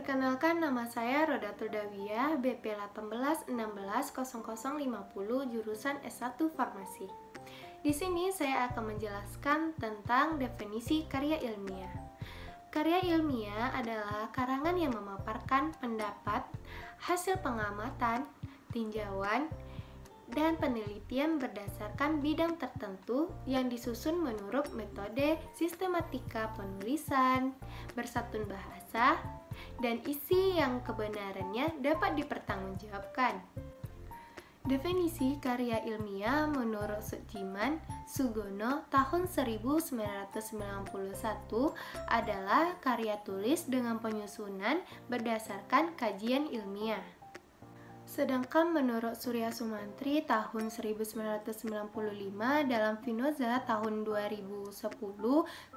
Perkenalkan, nama saya Rodatul Dawiyah, BP 18160050 jurusan S1 Farmasi. Di sini saya akan menjelaskan tentang definisi karya ilmiah. Karya ilmiah adalah karangan yang memaparkan pendapat, hasil pengamatan, tinjauan, dan penelitian berdasarkan bidang tertentu yang disusun menurut metode sistematika penulisan, bersatun bahasa, dan isi yang kebenarannya dapat dipertanggungjawabkan. Definisi karya ilmiah menurut Sujiman Sugono tahun 1991 adalah karya tulis dengan penyusunan berdasarkan kajian ilmiah. Sedangkan menurut Surya Sumantri tahun 1995 dalam Finoza tahun 2010,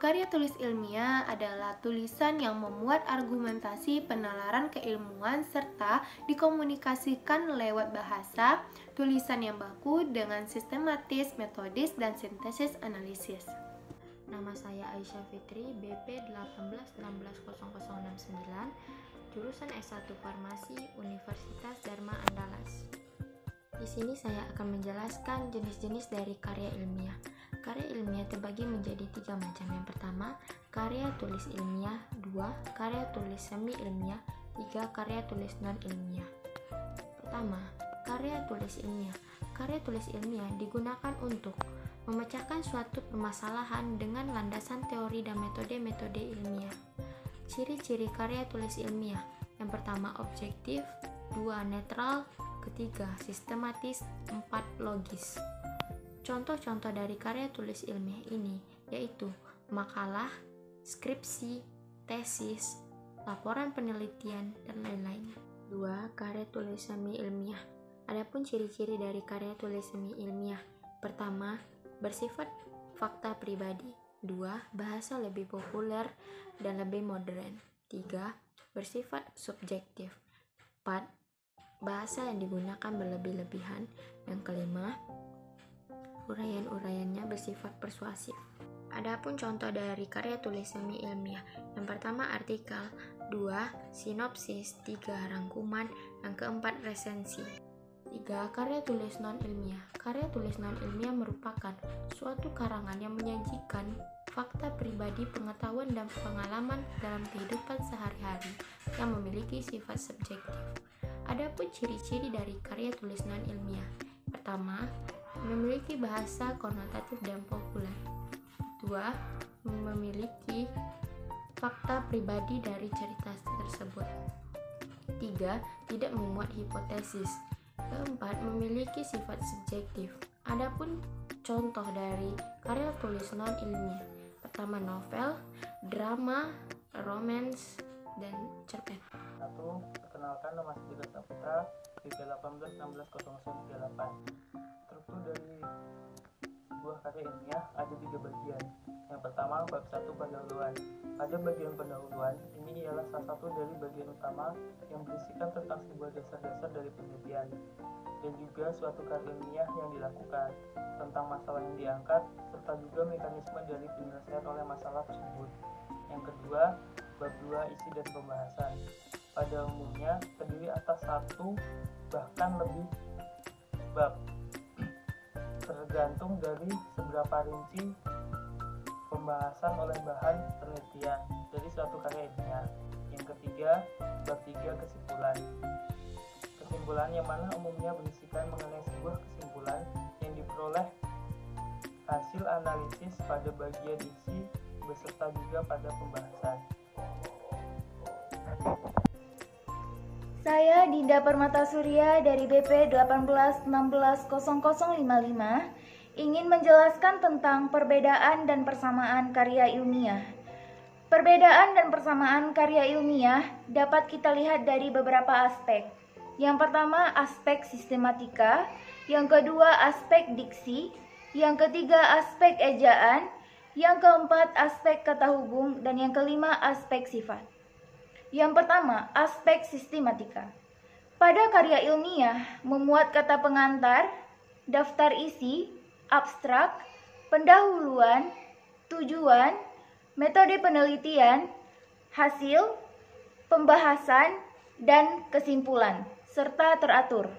karya tulis ilmiah adalah tulisan yang memuat argumentasi penalaran keilmuan serta dikomunikasikan lewat bahasa, tulisan yang baku dengan sistematis, metodis, dan sintesis analisis. Nama saya Aisyah Fitri, BP 1816069, jurusan S1 Farmasi Universitas Dharma Andalas. Di sini saya akan menjelaskan jenis-jenis dari karya ilmiah. Karya ilmiah terbagi menjadi 3 macam. Yang pertama, karya tulis ilmiah. 2, karya tulis semi ilmiah. 3, karya tulis non ilmiah. Pertama, karya tulis ilmiah. Karya tulis ilmiah digunakan untuk memecahkan suatu permasalahan dengan landasan teori dan metode-metode ilmiah. Ciri-ciri karya tulis ilmiah: yang pertama, objektif. 2, netral. Ketiga, sistematis. 4, logis. Contoh-contoh dari karya tulis ilmiah ini yaitu makalah, skripsi, tesis, laporan penelitian, dan lain-lain. 2, karya tulis semi ilmiah. Adapun ciri-ciri dari karya tulis semi ilmiah: pertama, bersifat fakta pribadi. 2, bahasa lebih populer dan lebih modern. 3, bersifat subjektif. 4, bahasa yang digunakan berlebih-lebihan. Yang kelima, uraian-uraiannya bersifat persuasif. Adapun contoh dari karya tulis semi ilmiah: yang pertama, artikel. 2, sinopsis. 3, rangkuman. Yang keempat, resensi. 3, karya tulis non ilmiah. Karya tulis non ilmiah merupakan suatu karangan yang menyajikan fakta pribadi, pengetahuan, dan pengalaman dalam kehidupan sehari-hari yang memiliki sifat subjektif. Adapun ciri-ciri dari karya tulis non ilmiah: pertama, memiliki bahasa konotatif dan populer. 2, memiliki fakta pribadi dari cerita tersebut. 3, tidak memuat hipotesis. 4, memiliki sifat subjektif. Adapun contoh dari karya tulis non ilmiah: pertama, novel, drama, romance, dan cerpen. 1. Perkenalkan, nama saya Tirta Saputra, BP 18160038. Struktur dari sebuah karya ilmiah ada 3 bagian. Yang pertama, bab 1, pendahuluan. Pada bagian pendahuluan, ini ialah salah satu dari bagian utama yang berisikan tentang sebuah dasar-dasar dari penelitian dan juga suatu karya ilmiah yang dilakukan, tentang masalah yang diangkat, serta juga mekanisme dari penyelesaian oleh masalah tersebut. Yang kedua, bab 2, isi dan pembahasan. Pada umumnya terdiri atas 1 bahkan lebih bab, tergantung dari seberapa rinci pembahasan oleh bahan penelitian dari suatu karya ilmiah. Yang ketiga, bab 3, kesimpulan. Kesimpulan yang mana umumnya berisikan mengenai sebuah kesimpulan yang diperoleh hasil analisis pada bagian isi beserta juga pada pembahasan. Saya Dinda Permata Surya dari BP 18160055 ingin menjelaskan tentang perbedaan dan persamaan karya ilmiah. Perbedaan dan persamaan karya ilmiah dapat kita lihat dari beberapa aspek. Yang pertama, aspek sistematika. Yang kedua, aspek diksi. Yang ketiga, aspek ejaan. Yang keempat, aspek kata hubung. Dan yang kelima, aspek sifat. Yang pertama, aspek sistematika. Pada karya ilmiah, memuat kata pengantar, daftar isi, abstrak, pendahuluan, tujuan, metode penelitian, hasil, pembahasan, dan kesimpulan, serta teratur.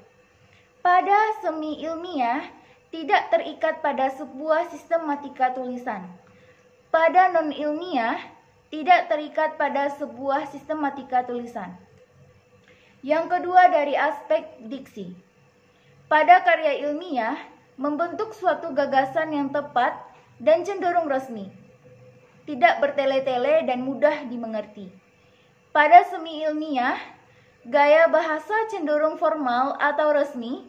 Pada semi ilmiah, tidak terikat pada sebuah sistematika tulisan. Pada non-ilmiah, tidak terikat pada sebuah sistematika tulisan. Yang kedua dari aspek diksi. Pada karya ilmiah, membentuk suatu gagasan yang tepat dan cenderung resmi, tidak bertele-tele dan mudah dimengerti. Pada semi ilmiah, gaya bahasa cenderung formal atau resmi,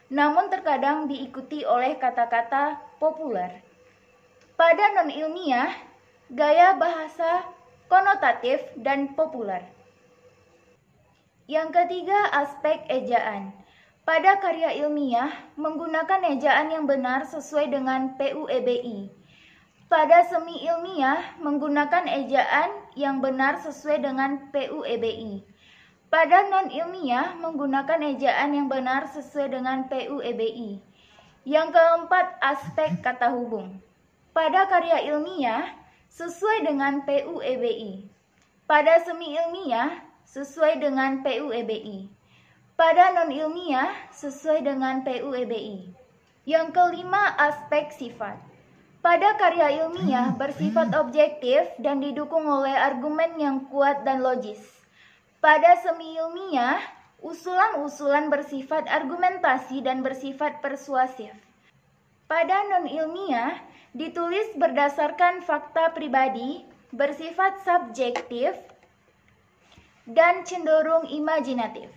namun terkadang diikuti oleh kata-kata populer. Pada non-ilmiah, gaya bahasa konotatif dan populer. Yang ketiga, aspek ejaan. Pada karya ilmiah, menggunakan ejaan yang benar sesuai dengan PUEBI. Pada semi ilmiah, menggunakan ejaan yang benar sesuai dengan PUEBI. Pada non-ilmiah, menggunakan ejaan yang benar sesuai dengan PUEBI. Yang keempat, aspek kata hubung. Pada karya ilmiah, sesuai dengan PUEBI. Pada semi ilmiah, sesuai dengan PUEBI. Pada non-ilmiah, sesuai dengan PUEBI. Yang kelima, aspek sifat. Pada karya ilmiah bersifat objektif dan didukung oleh argumen yang kuat dan logis. Pada semi ilmiah, usulan-usulan bersifat argumentasi dan bersifat persuasif. Pada non-ilmiah, ditulis berdasarkan fakta pribadi, bersifat subjektif, dan cenderung imajinatif.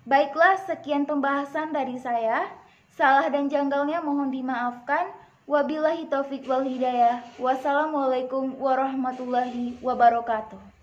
Baiklah, sekian pembahasan dari saya. Salah dan janggalnya mohon dimaafkan. Wabillahi taufiq wal hidayah. Wassalamualaikum warahmatullahi wabarakatuh.